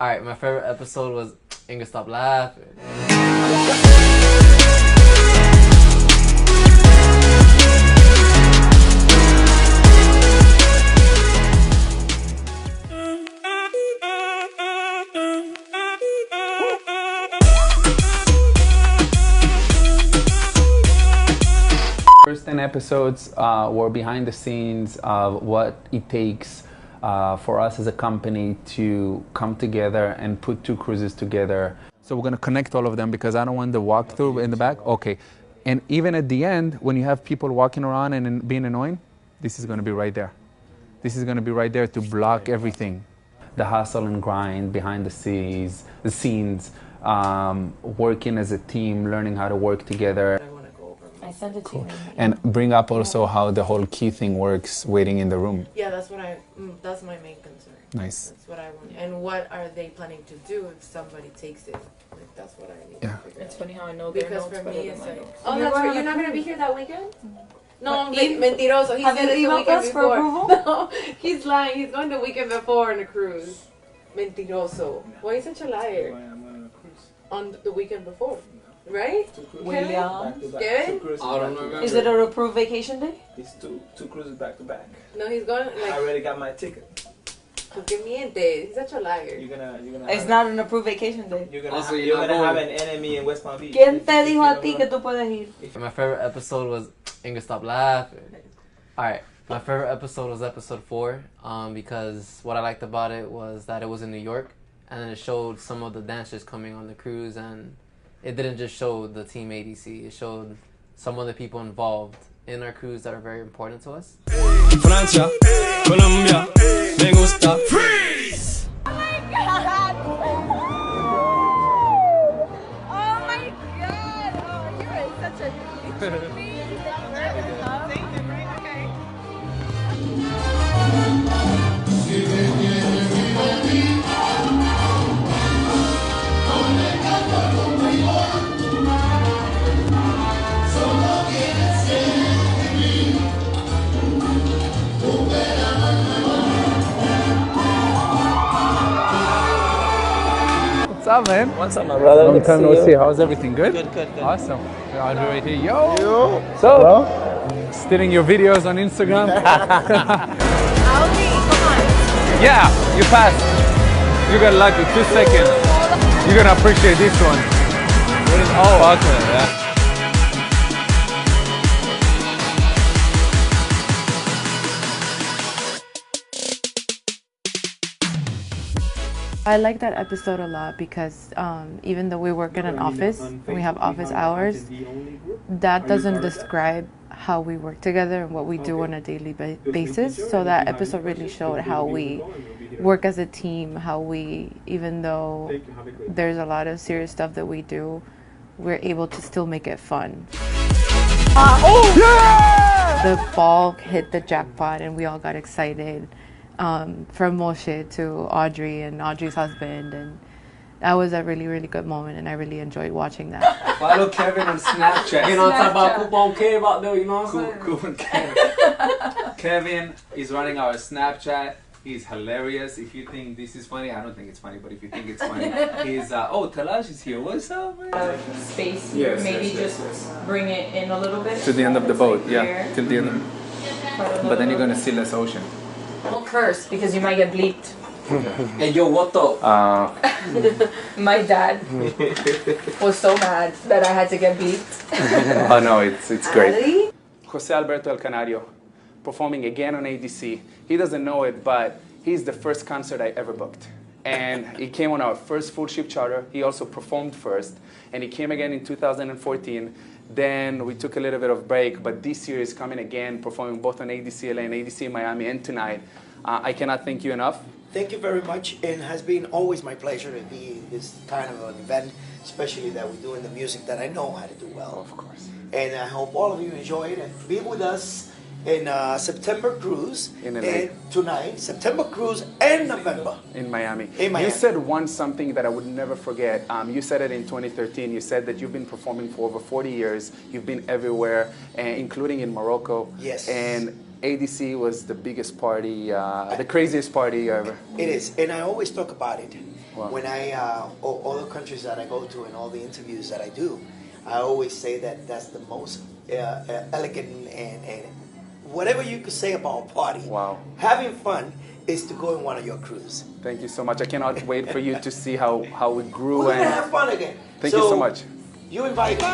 Alright, my favorite episode was Inga Stop Laughing. First 10 episodes were behind the scenes of what it takes for us as a company to come together and put two cruises together. So we're going to connect all of them because I don't want the walkthrough in the back. Okay. And even at the end, when you have people walking around and being annoying, this is going to be right there. This is going to be right there to block everything. The hustle and grind behind the scenes, working as a team, learning how to work together. I sent it to you. And bring up also how the whole key thing works waiting in the room. Yeah, that's what that's my main concern. Nice. That's what I want. And what are they planning to do if somebody takes it? Like, that's what I need to figure out. It's funny how I know their Because notes for better me, than it's my like, notes. oh, that's right. You're not going to be here that weekend? No, mentiroso. He Have said you it the emailed weekend us for before. approval? No, he's lying. He's going the weekend before on a cruise. Mentiroso. Why are you such a liar? I'm on a cruise. On the weekend before. Right? William. Back to back. Kevin? Two cruises I don't back to remember. back. Is it a approved vacation day? It's two cruises back to back. No, he's going I like, already got my ticket. que miente. He's such a liar. You're gonna It's have, not an approved vacation day. you're gonna, Also, have, you're you're not gonna have going. an enemy in West Palm Beach. ¿Quién te If dijo you a don't ti know. que tú puedes ir? My favorite episode was Inga Stop Laughing. Alright, my favorite episode was episode 4 because what I liked about it was that it was in New York and then it showed some of the dancers coming on the cruise and it didn't just show the team ADC, it showed some of the people involved in our cruise that are very important to us. Francia, Colombia, me gusta freeze. Oh my god! Oh, you are such a What's up, man? What's up, my brother? Long time no see. How's everything? Good? Good. Awesome. Audrey right here. Yo! So, stealing your videos on Instagram? Yeah, you passed. You got lucky. 2 seconds. You're gonna appreciate this one. Oh, okay. Yeah. I like that episode a lot because even though we work in an office, we have office hours, that doesn't describe how we work together and what we do on a daily basis. So that episode really showed how we work as a team, how we, even though there's a lot of serious stuff that we do, we're able to still make it fun. The ball hit the jackpot and we all got excited. From Moshe to Audrey and Audrey's husband, and that was a really, really good moment, and I really enjoyed watching that. Follow Kevin on Snapchat. You know, talk about Coupon Kev out there, you know what I'm saying? Cool, Kevin. Kevin is running our Snapchat. He's hilarious. If you think this is funny, I don't think it's funny, but if you think it's funny, he's, oh, Talash is here. What's up, man? Space, Yes, maybe yes, just bring it in a little bit. To the end of the boat, yeah. Here. Till the end. But then you're going to see less ocean. Don't curse because you might get bleeped. Hey, yo, what up? My dad was so mad that I had to get bleeped. Oh, no, it's great. Jose Alberto El Canario, performing again on ADC. He doesn't know it, but he's the first concert I ever booked. And he came on our first full ship charter. He also performed first. And he came again in 2014. Then we took a little bit of break, but this year is coming again, performing both on ADC-LA and ADC Miami and tonight. I cannot thank you enough. Thank you very much, and it has been always my pleasure to be in this kind of an event, especially that we're doing the music that I know how to do well. Of course. And I hope all of you enjoy it and be with us in September cruise In LA. and tonight, September cruise and November. In Miami. In Miami. You said something that I would never forget. You said it in 2013. You said that you've been performing for over 40 years. You've been everywhere, including in Morocco. Yes. And ADC was the biggest party, the craziest party ever. It is, and I always talk about it. Wow. When all the countries that I go to and all the interviews that I do, I always say that that's the most elegant and whatever you could say about a party. Wow. Having fun is to go in one of your cruises. Thank you so much. I cannot wait for you to see how we grew. We're and gonna have fun again. Thank you so much. You invite me.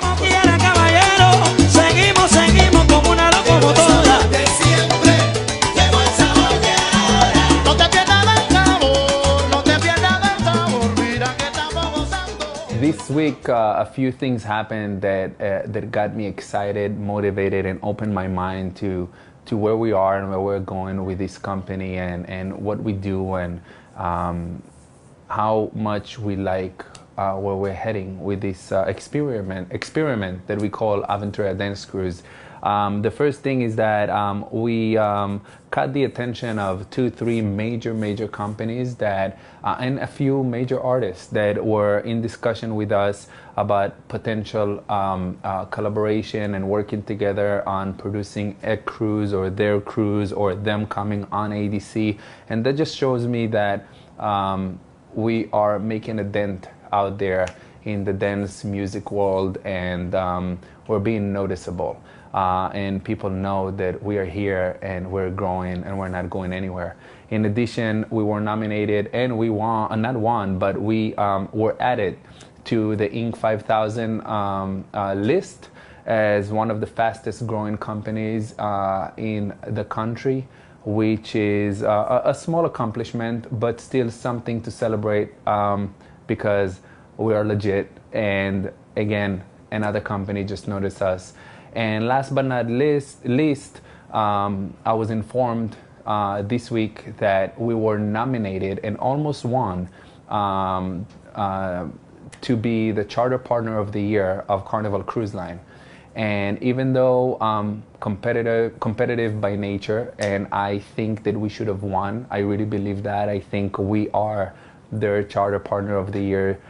This week, a few things happened that got me excited, motivated, and opened my mind to where we are and where we're going with this company and what we do and how much we like where we're heading with this experiment that we call Aventura Dance Cruise. The first thing is that we caught the attention of 2-3 major companies that and a few major artists that were in discussion with us about potential collaboration and working together on producing a cruise or their cruise or them coming on ADC. And that just shows me that we are making a dent out there in the dance music world, and we're being noticeable. And people know that we are here and we're growing and we're not going anywhere. In addition, we were nominated and we won, not won, but we were added to the Inc. 5000 list as one of the fastest growing companies in the country, which is a small accomplishment, but still something to celebrate because we are legit. And again, another company just noticed us. And last but not least, I was informed this week that we were nominated and almost won to be the charter partner of the year of Carnival Cruise Line. And even though competitive by nature, and I think that we should have won, I really believe that. I think we are their charter partner of the year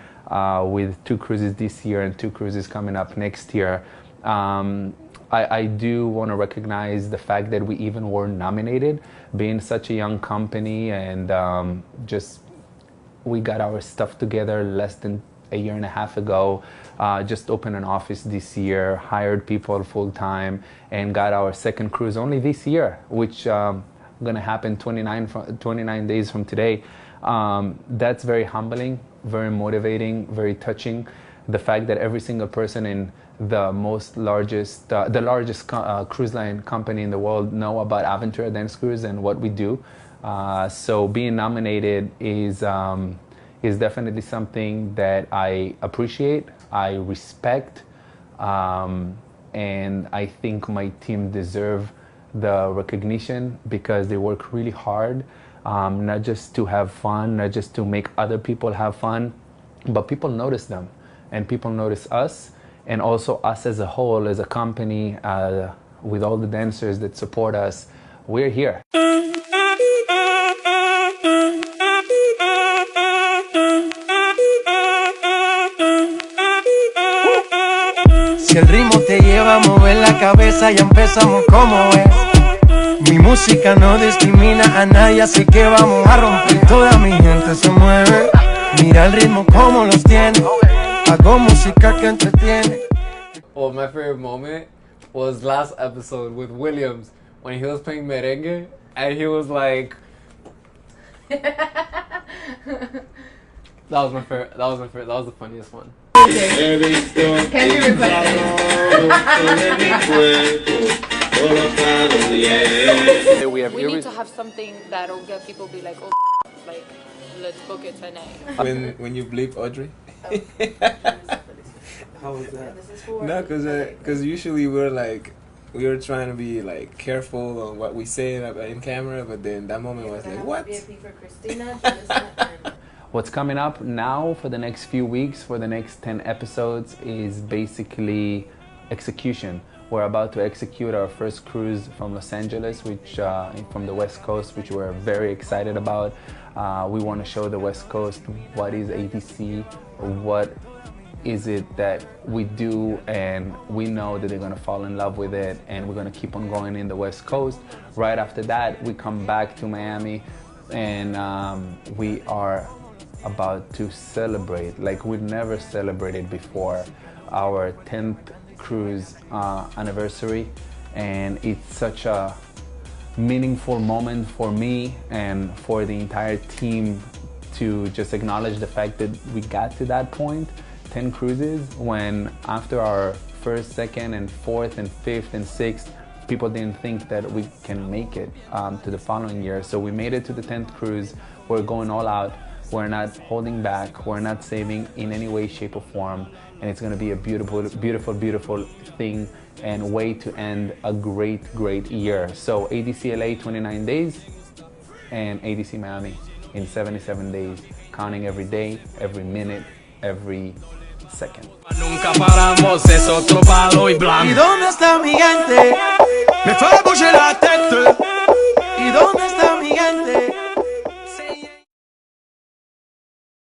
with 2 cruises this year and 2 cruises coming up next year. I do want to recognize the fact that we even were nominated, being such a young company, and just we got our stuff together less than a year and a half ago. Just opened an office this year, hired people full-time, and got our second cruise only this year, which going to happen 29 days from today. That's very humbling, very motivating, very touching. The fact that every single person in the largest cruise line company in the world know about Aventura Dance Cruise and what we do. So being nominated is definitely something that I appreciate, I respect, and I think my team deserve the recognition because they work really hard, not just to have fun, not just to make other people have fun, but people notice them and people notice us, and also us as a whole, as a company, with all the dancers that support us. We're here. Si el ritmo te lleva a mover la cabeza, ya empezamos como es. Mi música no discrimina a nadie, así que vamos a romper. Toda mi gente se mueve, mira el ritmo como los tiene. Hago música que entretiene. Well, my favorite moment was last episode with Williams when he was playing merengue and he was like, that was my favorite. That was the funniest one. Can be requested. We need to have something that'll get people be like, oh, like, let's book it tonight. When you bleep Audrey? How was that? No, because usually we were trying to be like careful on what we say in camera, but then that moment was like, what? What's coming up now for the next few weeks, for the next 10 episodes, is basically execution. We're about to execute our first cruise from Los Angeles, which from the West Coast, which we're very excited about. We want to show the West Coast what is ADC, what is it that we do and we know that they're gonna fall in love with it and we're gonna keep on going in the West Coast. Right after that, we come back to Miami and we are about to celebrate, like we've never celebrated before, our 10th cruise anniversary. And it's such a meaningful moment for me and for the entire team to just acknowledge the fact that we got to that point, 10 cruises, when after our first, second, and fourth, and fifth, and sixth, people didn't think that we can make it to the following year. So we made it to the 10th cruise. We're going all out. We're not holding back. We're not saving in any way, shape, or form. And it's gonna be a beautiful, beautiful, beautiful thing and way to end a great, great year. So ADC-LA 29 days and ADC Miami in 77 days, counting every day, every minute, every second. Nunca paramos, es otro palo y blanco. ¿Y dónde está mi gente? Me fue a bouger la tête. ¿Y dónde está mi gente?